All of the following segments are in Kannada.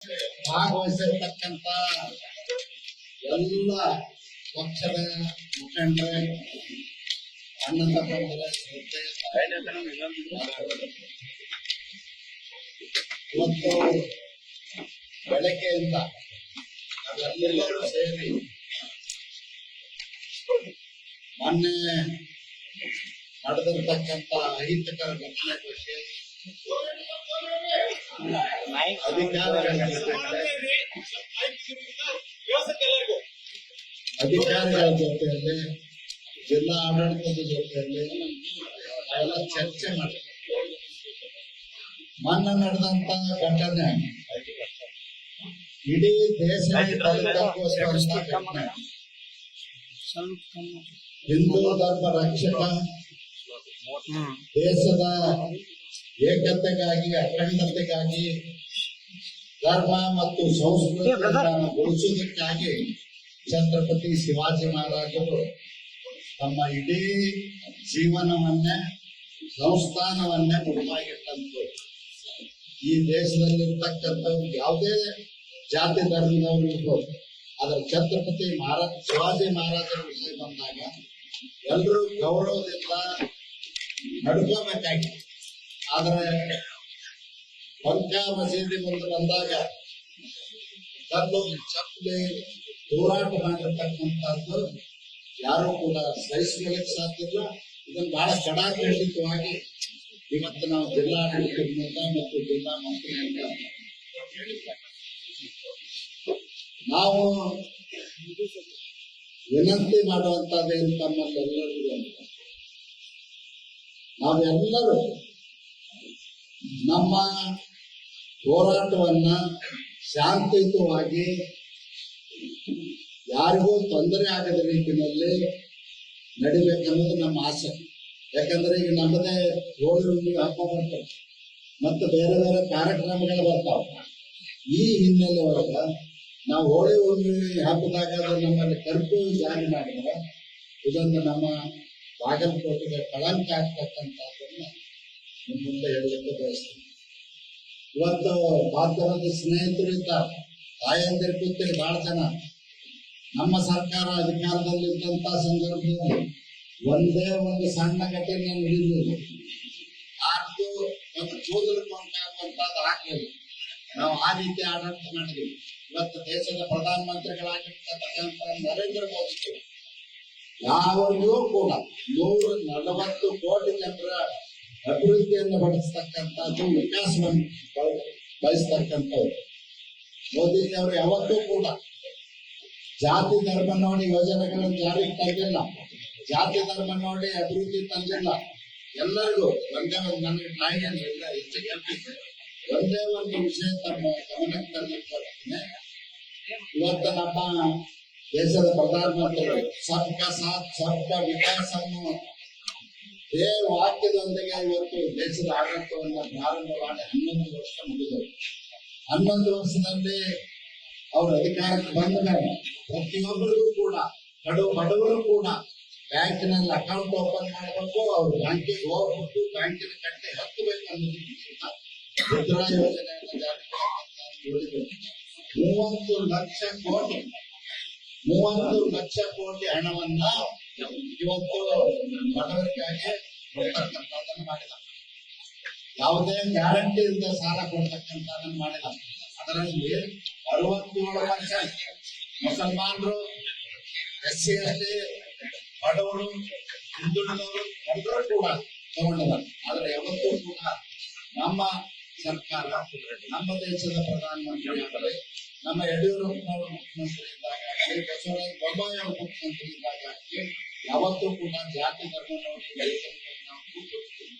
ಭಾಗವಹಿಸಿರ್ತಕ್ಕಂಥ ಎಲ್ಲ ಪಕ್ಷದ ಮುಖಂಡರೇ, ಅಣ್ಣ ತಮ್ಮಂದಿರ ಇವತ್ತು ಬೆಳಗ್ಗೆಯಿಂದ ನಾವೆಲ್ಲರೂ ಸೇರಿ ಮೊನ್ನೆ ನಡೆದಿರ್ತಕ್ಕಂಥ ಅಹಿತಕರ ಘಟನೆ ಬಗ್ಗೆ ಅಧಿಕಾರಿಗಳ ಜೊತೆಯಲ್ಲಿ ಜಿಲ್ಲಾ ಆಡಳಿತದ ಜೊತೆಯಲ್ಲಿ ನಾವೆಲ್ಲ ಚರ್ಚೆ ಮಾಡಿದ್ವಿ. ಮೊನ್ನೆ ನಡೆದಂತ ಘಟನೆ ಇಡೀ ದೇಶದ ಘಟನೆ. ಹಿಂದೂ ಧರ್ಮ ರಕ್ಷಕ, ದೇಶದ ಏಕತೆಗಾಗಿ, ಅಖಂಡತೆಗಾಗಿ, ಧರ್ಮ ಮತ್ತು ಸಂಸ್ಕೃತಿಯನ್ನು ಉಳಿಸುವುದಕ್ಕಾಗಿ ಛತ್ರಪತಿ ಶಿವಾಜಿ ಮಹಾರಾಜರು ತಮ್ಮ ಇಡೀ ಜೀವನವನ್ನೇ, ಸಂಸ್ಥಾನವನ್ನೇ ಮುಡುಪಾಗಿಟ್ಟಂತು. ಈ ದೇಶದಲ್ಲಿರ್ತಕ್ಕಂಥವ್ರು ಯಾವುದೇ ಜಾತಿ ಧರ್ಮದವರು ಇರ್ಬೋದು, ಆದ್ರೆ ಛತ್ರಪತಿ ಶಿವಾಜಿ ಮಹಾರಾಜರ ವಿಷಯ ಬಂದಾಗ ಎಲ್ಲರೂ ಗೌರವದಿಂದ ನಡ್ಕೋಬೇಕಾಗಿ. ಆದ್ರೆ ಪಂಚಾ ಮಸೀದಿ ಮುಂದೆ ಬಂದಾಗ ಕಲ್ಲು ಚಪ್ಪಲಿ ಹೋರಾಟ ಮಾಡಿರ್ತಕ್ಕಂಥದ್ದು ಯಾರು ಕೂಡ ಸಹಿಸ್ಕೊಳ್ಳಿಕ್ಕೆ ಸಾಧ್ಯ ಇಲ್ಲ. ಇದನ್ನು ಬಹಳ ಕಡಾಖಂಡಿತವಾಗಿ ಇವತ್ತು ನಾವು ಜಿಲ್ಲಾಡಳಿತದಿಂದ ಮತ್ತು ಜಿಲ್ಲಾ ಮಂತ್ರಿಯಿಂದ ನಾವು ವಿನಂತಿ ಮಾಡುವಂತದ್ದೇನು ತಮ್ಮಲ್ಲೆಲ್ಲರಿಗೂ ಅಂತ, ನಾವೆಲ್ಲರೂ ನಮ್ಮ ಹೋರಾಟವನ್ನ ಶಾಂತಿಯುತವಾಗಿ, ಯಾರಿಗೂ ತೊಂದರೆ ಆಗದ ರೀತಿಯಲ್ಲಿ ನಡಿಬೇಕನ್ನೋದು ನಮ್ಮ ಆಸೆ. ಯಾಕಂದ್ರೆ ಈಗ ನಮ್ಮದೇ ಹೋಳಿ ಹುಣ್ಣಿಮೆ ಹಬ್ಬ ಬರ್ತವೆ ಮತ್ತು ಬೇರೆ ಬೇರೆ ಕಾರ್ಯಕ್ರಮಗಳು ಬರ್ತಾವ. ಈ ಹಿನ್ನೆಲೆ ಒಳಗ ನಾವು ಹೋಳಿ ಹುಣ್ಣಿಮೆ ಹಬ್ಬದಾಗ ನಮ್ಮಲ್ಲಿ ಕರ್ಫ್ಯೂ ಜಾರಿ ಮಾಡಿದ್ರೆ ಇದೊಂದು ನಮ್ಮ ಬಾಗಲಕೋಟೆಗೆ ಕಳಂಕ ಆಗ್ತಕ್ಕಂಥದ್ದನ್ನ ನಿಮ್ಮ ಮುಂದೆ ಹೇಳಲಿಕ್ಕೆ ಬಯಸ್ತೀನಿ. ಇವತ್ತು ಮಾಧ್ಯಮದ ಸ್ನೇಹಿತರು ಇದ್ದಾರೆ, ತಾಯಂದಿರು ಕೂತಿರಿ ಬಹಳ ಜನ. ನಮ್ಮ ಸರ್ಕಾರ ಅಧಿಕಾರದಲ್ಲಿದ್ದಂತ ಸಂದರ್ಭದಲ್ಲಿ ಒಂದೇ ಒಂದು ಸಣ್ಣ ಘಟನೆ ನಡೆಯಲಿಲ್ಲ, ಯಾರ್ದು ಒಂದು ಕೂದಲು ಕೊಂಡಾಗುವಂತದ್ದು ಆಗ್ಲಿಲ್ಲ. ನಾವು ಆ ರೀತಿ ಆಡಳಿತ ಮಾಡಿದ್ವಿ. ಇವತ್ತು ದೇಶದ ಪ್ರಧಾನಮಂತ್ರಿಗಳಾಗಿರ್ತಕ್ಕಂಥ ನರೇಂದ್ರ ಮೋದಿ ಯಾವಾಗಲೂ ಕೂಡ 140 ಕೋಟಿ ಜನರ ಅಭಿವೃದ್ಧಿಯನ್ನು ಪಡಿಸ್ತಕ್ಕಂಥದ್ದು, ವಿಕಾಸವನ್ನು ಬಯಸ್ತಕ್ಕಂಥವ್ರು. ಮೋದಿಜಿಯವರು ಯಾವತ್ತೂ ಕೂಡ ಜಾತಿ ಧರ್ಮ ನೋಡಿ ಯೋಜನೆಗಳನ್ನು ಜಾರಿಗೆ ತಂದಿಲ್ಲ, ಜಾತಿ ಧರ್ಮ ನೋಡಿ ಅಭಿವೃದ್ಧಿ ತಂದಿಲ್ಲ. ಎಲ್ಲರಿಗೂ ಒಂದೇ ಒಂದು, ನನಗೆ ತಾಯಿ ಇಲ್ಲ ಹೆಚ್ಚು ಕಲ್ಪಿಸಿ ಒಂದೇ ಒಂದು ವಿಷಯ ತಮ್ಮ ಗಮನಕ್ಕೆ ತರಲಿಕ್ಕೆ ಬರ್ತೀನಿ. ಇವತ್ತು ನಮ್ಮ ದೇಶದ ಪ್ರಧಾನಮಂತ್ರಿಗಳು ಸಬ್ಕಾ ಸಾಥ್ ಸಬ್ಕಾ ವಿಕಾಸ್ ಅನ್ನೋ ವಾಕ್ಯದೊಂದಿಗೆ ಇವತ್ತು ದೇಶದ ಆಡಳಿತವನ್ನು ಪ್ರಾರಂಭ ಮಾಡಿ 11 ವರ್ಷ ಮುಗಿದರು. 11 ವರ್ಷದಲ್ಲಿ ಅವರು ಅಧಿಕಾರಕ್ಕೆ ಬಂದ ಮೇಲೆ ಪ್ರತಿಯೊಬ್ಬರಿಗೂ ಕೂಡ, ಬಡವರು ಕೂಡ ಬ್ಯಾಂಕಿನಲ್ಲಿ ಅಕೌಂಟ್ ಓಪನ್ ಮಾಡಬೇಕು, ಅವ್ರು ಬ್ಯಾಂಕಿಗೆ ಹೋಗ್ಬೇಕು, ಬ್ಯಾಂಕಿನ ಕಟ್ಟೆ ಹತ್ತಬೇಕು ಅನ್ನೋದಕ್ಕಿಂತ ಮುದ್ರಾ ಯೋಜನೆಯನ್ನು ಜಾರಿ 30 ಲಕ್ಷ ಕೋಟಿ ಹಣವನ್ನ ಇವತ್ತು ಬಡವರಿಗಾಗಿ ಕೊಡ್ತಕ್ಕಂಥದ್ದನ್ನು ಮಾಡಿದ. ಯಾವುದೇ ಗ್ಯಾರಂಟಿ ಇಲ್ಲದೆ ಸಾಲ ಕೊಡ್ತಕ್ಕಂಥದ್ದನ್ನು ಮಾಡಿದ. ಅದರಲ್ಲಿ 67% ಮುಸಲ್ಮಾನರು, SC ST, ಬಡವರು, ಹಿಂದುಳಿದವರು ಎಲ್ಲರೂ ಕೂಡ ತಗೊಂಡಿದ್ದಾರೆ. ಆದ್ರೆ ಯಾವತ್ತೂ ಕೂಡ ನಮ್ಮ ಸರ್ಕಾರ, ನಮ್ಮ ದೇಶದ ಪ್ರಧಾನಮಂತ್ರಿ, ನಮ್ಮ ಯಡಿಯೂರಪ್ಪನವರು ಮುಖ್ಯಮಂತ್ರಿ ಇದ್ದಾಗ, ಬಸವರಾಜ ಬೊಮ್ಮಾಯಿ ಅವರು ಮುಖ್ಯಮಂತ್ರಿ ಇದ್ದಾಗ ಯಾವತ್ತೂ ಕೂಡ ಜಾತಿ ಧರ್ಮ ನೋಡಿ ರೈತರಿಗೆ ನಾವು ಕೂತ್ಕೊಳ್ತೀವಿ.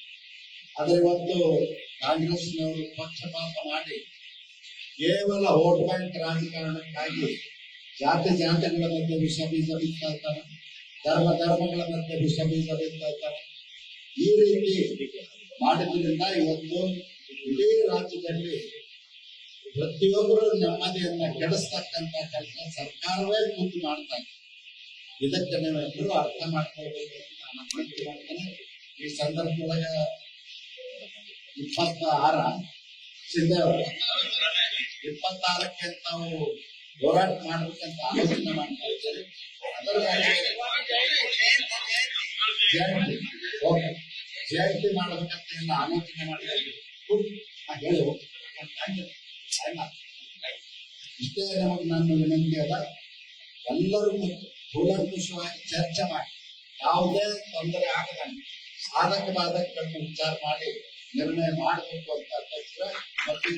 ಆದ್ರೆ ಇವತ್ತು ಕಾಂಗ್ರೆಸ್ನವರು ಪಕ್ಷಪಾತ ಮಾಡಿ ಕೇವಲ ವೋಟ್ ಬ್ಯಾಂಕ್ ರಾಜಕಾರಣಕ್ಕಾಗಿ ಜಾತಿಗಳ ಮಧ್ಯೆ ವಿಷ ಬೀಜ ಬಿತ್ತಾ ಇರ್ತಾರೆ, ಧರ್ಮಗಳ ಮಧ್ಯೆ ವಿಷ ಬೀಜ ಬಿತ್ತಾ ಇರ್ತಾರೆ. ಈ ರೀತಿ ಮಾಡಿದ್ರಿಂದ ಇವತ್ತು ಇಡೀ ರಾಜ್ಯದಲ್ಲಿ ಪ್ರತಿಯೊಬ್ಬರು ನೆಮ್ಮದಿಯನ್ನ ಕೆಡಿಸ್ತಕ್ಕಂಥ ಕೆಲಸ ಸರ್ಕಾರವೇ ಕೂತು ಮಾಡ್ತಾರೆ. ಇದಕ್ಕೆ ನೀವೆಲ್ಲರೂ ಅರ್ಥ ಮಾಡ್ಕೊಳ್ಬೇಕು ಅಂತ ನಾನು ವಿನಂತಿ ಮಾಡ್ತೇನೆ. ಈ ಸಂದರ್ಭದೊಳಗ 26 ಸಿದ್ದೇವರು 26ಕ್ಕೆ ತಾವು ಹೋರಾಟ ಮಾಡ್ಬೇಕಂತ ಆಲೋಚನೆ ಮಾಡ್ತಾ ಇದ್ದೀರಿ. ಅದರ ಜಯಂತಿ ಮಾಡ್ಬೇಕಂತ ಎಲ್ಲ ಆಲೋಚನೆ ಮಾಡ್ತಾ ಇದ್ದೀರಿ. ಹೇಳಿ ಇಷ್ಟೇ ನಮಗೆ ನನ್ನ ವಿನಂತಿ ಅದ. ಎಲ್ಲರೂ ಕೂಲಂಕುಷವಾಗಿ ಚರ್ಚೆ ಮಾಡಿ ಯಾವುದೇ ತೊಂದರೆ ಆಗದಂತೆ ಸಾಧಕ ಬಾಧಕಗಳನ್ನು ವಿಚಾರ ಮಾಡಿ ನಿರ್ಣಯ ಮಾಡಬೇಕು ಅಂತ ಅಧ್ಯಕ್ಷರ ಮತ್ತು